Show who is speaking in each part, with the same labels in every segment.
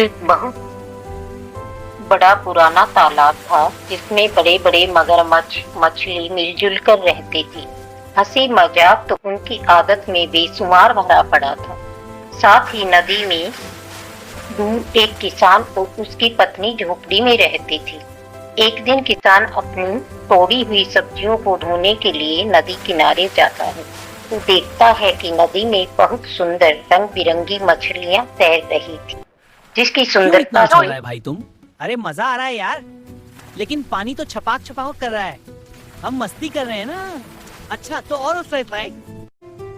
Speaker 1: एक बहुत बड़ा पुराना तालाब था जिसमें बड़े बड़े मगरमच्छ मछली मिलजुल कर रहती थी। हंसी मजाक तो उनकी आदत में बेशुमार भरा पड़ा था। साथ ही नदी में दूर एक किसान और उसकी पत्नी झोपड़ी में रहती थी। एक दिन किसान अपनी तोड़ी हुई सब्जियों को धोने के लिए नदी किनारे जाता है तो देखता है कि नदी में बहुत सुंदर रंग बिरंगी मछलियां तैर रही थी, जिसकी सुंदरता
Speaker 2: क्यों इतना है भाई तुम? अरे मजा आ रहा है यार, लेकिन पानी तो छपाक छपाक कर रहा है। हम मस्ती कर रहे हैं ना। अच्छा तो और उस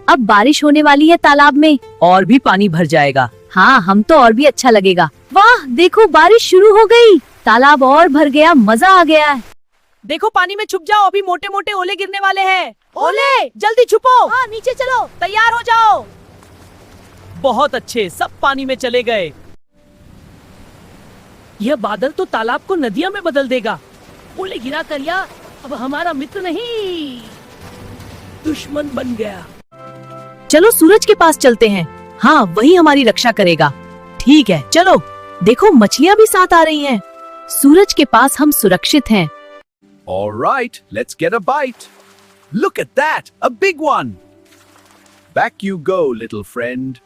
Speaker 3: अब बारिश होने वाली है तालाब में
Speaker 2: और भी पानी भर जाएगा।
Speaker 3: हाँ हम तो और भी अच्छा लगेगा। वाह देखो बारिश शुरू हो गई, तालाब और भर गया, मजा आ गया है।
Speaker 2: देखो पानी में छुप जाओ, अभी मोटे मोटे ओले गिरने वाले हैं। ओले जल्दी छुपो। हाँ नीचे चलो, तैयार हो जाओ। बहुत अच्छे, सब पानी में चले गए। यह बादल तो तालाब को नदियां में बदल देगा। ओले गिरा कर या अब हमारा मित्र नहीं दुश्मन बन गया।
Speaker 3: चलो सूरज के पास चलते हैं, हाँ वही हमारी रक्षा करेगा। ठीक है चलो, देखो मछलियाँ भी साथ आ रही हैं। सूरज के पास हम सुरक्षित हैं।
Speaker 4: All right, let's get a bite. Look at that, a big one. Back you go, little friend.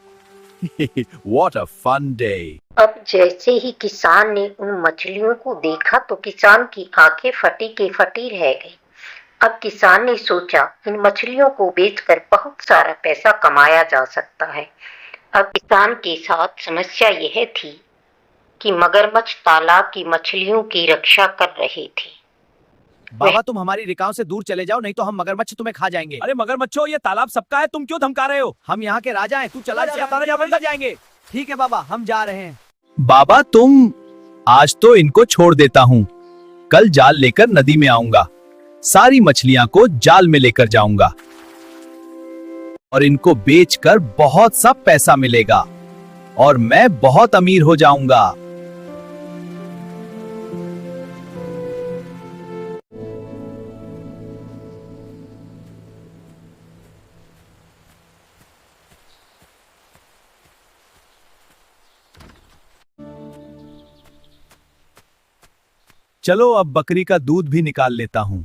Speaker 4: What a fun day.
Speaker 1: अब जैसे ही किसान ने उन मछलियों को देखा तो किसान की आंखें फटी के फटी रह गई। अब किसान ने सोचा इन मछलियों को बेचकर बहुत सारा पैसा कमाया जा सकता है। अब किसान के साथ समस्या यह थी कि मगरमच्छ तालाब की मछलियों की रक्षा कर रहे थे।
Speaker 2: बाबा तुम हमारी रिकाव से दूर चले जाओ, नहीं तो हम मगरमच्छ तुम्हें खा जाएंगे। अरे मगरमच्छो, ये तालाब सबका है, तुम क्यों धमका रहे हो? हम यहाँ के राजा हैं, तू चला जा जाएंगे। ठीक है बाबा, हम जा रहे हैं।
Speaker 4: बाबा तुम, आज तो इनको छोड़ देता हूँ। कल जाल लेकर नदी में आऊंगा, सारी मछलियां को जाल में लेकर जाऊंगा और इनको बेचकर बहुत सा पैसा मिलेगा और मैं बहुत अमीर हो जाऊंगा। चलो अब बकरी का दूध भी निकाल लेता हूँ।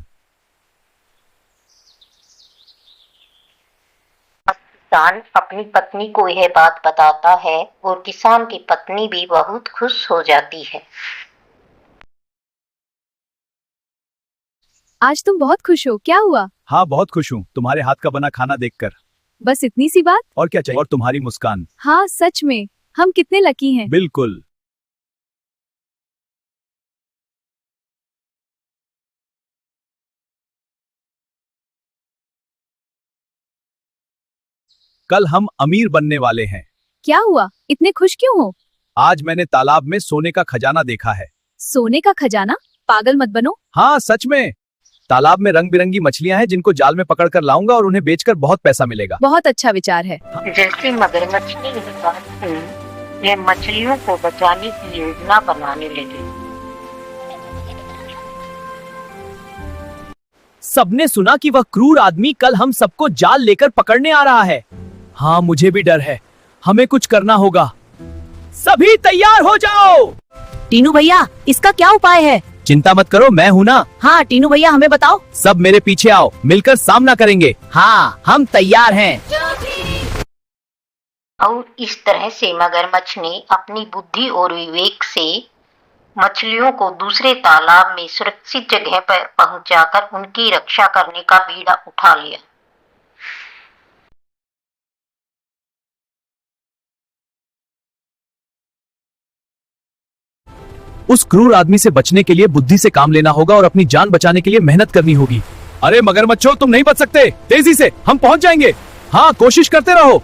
Speaker 1: किसान अपनी पत्नी को यह बात बताता है और किसान की पत्नी भी बहुत खुश हो जाती है।
Speaker 3: आज तुम बहुत खुश हो, क्या हुआ?
Speaker 4: हाँ बहुत खुश हूँ, तुम्हारे हाथ का बना खाना देखकर।
Speaker 3: बस इतनी सी बात?
Speaker 4: और क्या चाहिए? और तुम्हारी मुस्कान।
Speaker 3: हाँ सच में, हम कितने लकी हैं।
Speaker 4: बिल्कुल। कल हम अमीर बनने वाले हैं।
Speaker 3: क्या हुआ, इतने खुश क्यों हो?
Speaker 4: आज मैंने तालाब में सोने का खजाना देखा है।
Speaker 3: सोने का खजाना? पागल मत बनो।
Speaker 4: हाँ सच में, तालाब में रंग बिरंगी मछलियां हैं जिनको जाल में पकड़कर लाऊंगा और उन्हें बेचकर बहुत पैसा मिलेगा।
Speaker 3: बहुत अच्छा विचार है।
Speaker 1: जैसे मगरमच्छ ने यह बात सुनी, वे मछलियों को बचाने की योजना बनाने लगे।
Speaker 2: सबने सुना कि वह क्रूर आदमी कल हम सबको जाल लेकर पकड़ने आ रहा है। हाँ मुझे भी डर है, हमें कुछ करना होगा। सभी तैयार हो जाओ।
Speaker 3: टीनू भैया, इसका क्या उपाय है?
Speaker 4: चिंता मत करो, मैं हूँ ना।
Speaker 3: हाँ टीनू भैया, हमें बताओ।
Speaker 4: सब मेरे पीछे आओ, मिलकर सामना करेंगे।
Speaker 2: हाँ हम तैयार हैं।
Speaker 1: और इस तरह से मगरमच्छ ने अपनी बुद्धि और विवेक से मछलियों को दूसरे तालाब में सुरक्षित जगह पर पहुंचाकर उनकी रक्षा करने का बीड़ा उठा लिया।
Speaker 4: उस क्रूर आदमी से बचने के लिए बुद्धि से काम लेना होगा और अपनी जान बचाने के लिए मेहनत करनी होगी। अरे मगरमच्छों, तुम नहीं बच सकते, तेजी से, हम पहुंच जाएंगे। हाँ कोशिश करते रहो।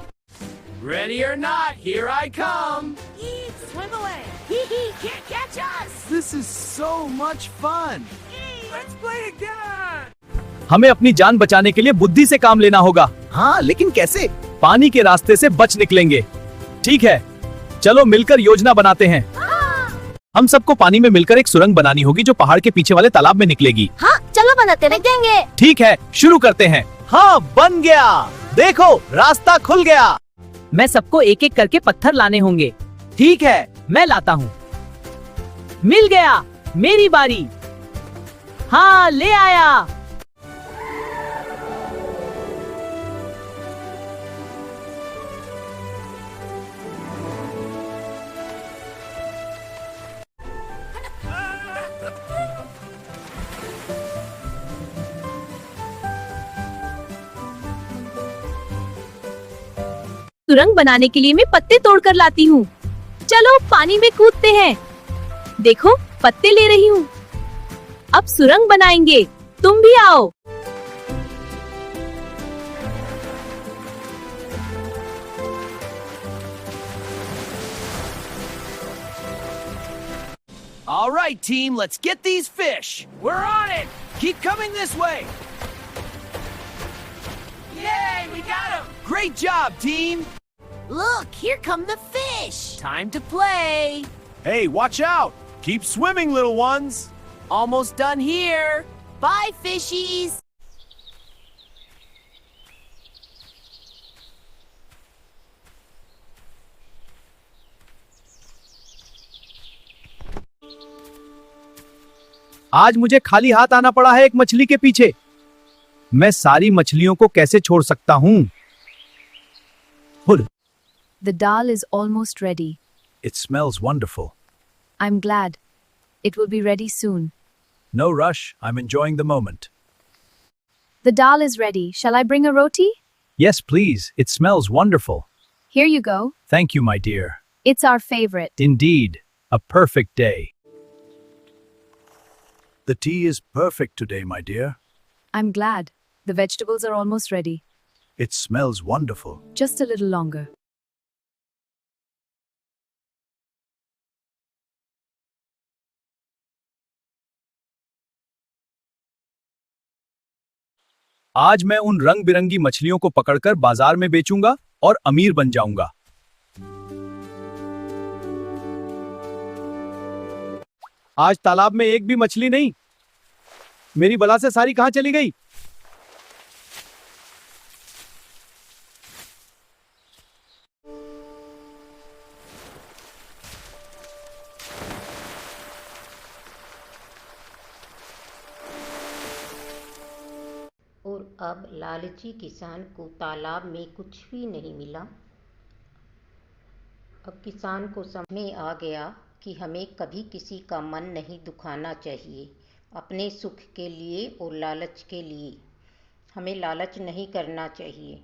Speaker 5: Ready or not, here I come.
Speaker 2: Swim away. Can't catch us.
Speaker 5: This is so much fun. Let's play again.
Speaker 4: हमें अपनी जान बचाने के लिए बुद्धि से काम लेना होगा।
Speaker 5: हाँ, लेकिन कैसे?
Speaker 4: पानी के रास्ते से बच निकलेंगे। ठीक है, चलो मिलकर योजना बनाते हैं। हम सबको पानी में मिलकर एक सुरंग बनानी होगी जो पहाड़ के पीछे वाले तालाब में निकलेगी।
Speaker 3: हाँ चलो बनाते देंगे।
Speaker 4: ठीक है, शुरू करते हैं।
Speaker 2: हाँ बन गया, देखो रास्ता खुल गया। मैं सबको एक एक करके पत्थर लाने होंगे। ठीक है,
Speaker 3: मैं लाता हूँ। मिल गया, मेरी बारी। हाँ, ले आया। सुरंग बनाने के लिए मैं पत्ते तोड़कर लाती हूँ। चलो पानी में कूदते हैं। देखो, पत्ते ले रही हूँ। अब सुरंग बनाएंगे। तुम भी आओ।
Speaker 2: All right, team, let's get these fish. We're on it. Keep coming this way. Yay, we got him. Great job, team.
Speaker 3: Look, here come the fish.
Speaker 2: Time to play.
Speaker 5: Hey, watch out! Keep swimming, little ones!
Speaker 3: Almost done here. Bye, fishies.
Speaker 4: आज मुझे खाली हाथ आना पड़ा है एक मछली के पीछे। मैं सारी मछलियों को कैसे छोड़ सकता हूँ?
Speaker 6: The dal is almost ready.
Speaker 4: It smells wonderful.
Speaker 6: I'm glad. It will be ready soon.
Speaker 4: No rush. I'm enjoying the moment.
Speaker 6: The dal is ready. Shall I bring a roti?
Speaker 4: Yes, please. It smells wonderful.
Speaker 6: Here you go.
Speaker 4: Thank you, my dear.
Speaker 6: It's our favorite.
Speaker 4: Indeed, a perfect day.
Speaker 5: The tea is perfect today, my dear.
Speaker 6: I'm glad. The vegetables are almost ready.
Speaker 5: It smells wonderful.
Speaker 6: Just a little longer.
Speaker 4: आज मैं उन रंग बिरंगी मछलियों को पकड़कर बाजार में बेचूंगा और अमीर बन जाऊंगा। आज तालाब में एक भी मछली नहीं। मेरी बला से सारी कहां चली गई?
Speaker 1: और अब लालची किसान को तालाब में कुछ भी नहीं मिला। अब किसान को समझ में आ गया कि हमें कभी किसी का मन नहीं दुखाना चाहिए। अपने सुख के लिए और लालच के लिए हमें लालच नहीं करना चाहिए।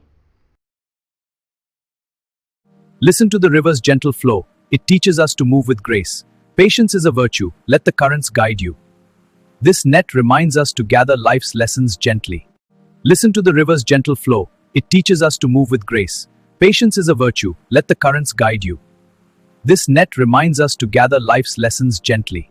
Speaker 4: Listen to the river's gentle flow. It teaches us to move with grace. Patience is a virtue. Let the currents guide you. This net reminds us to gather life's lessons gently. Listen to the river's gentle flow. It teaches us to move with grace. Patience is a virtue. Let the currents guide you. This net reminds us to gather life's lessons gently.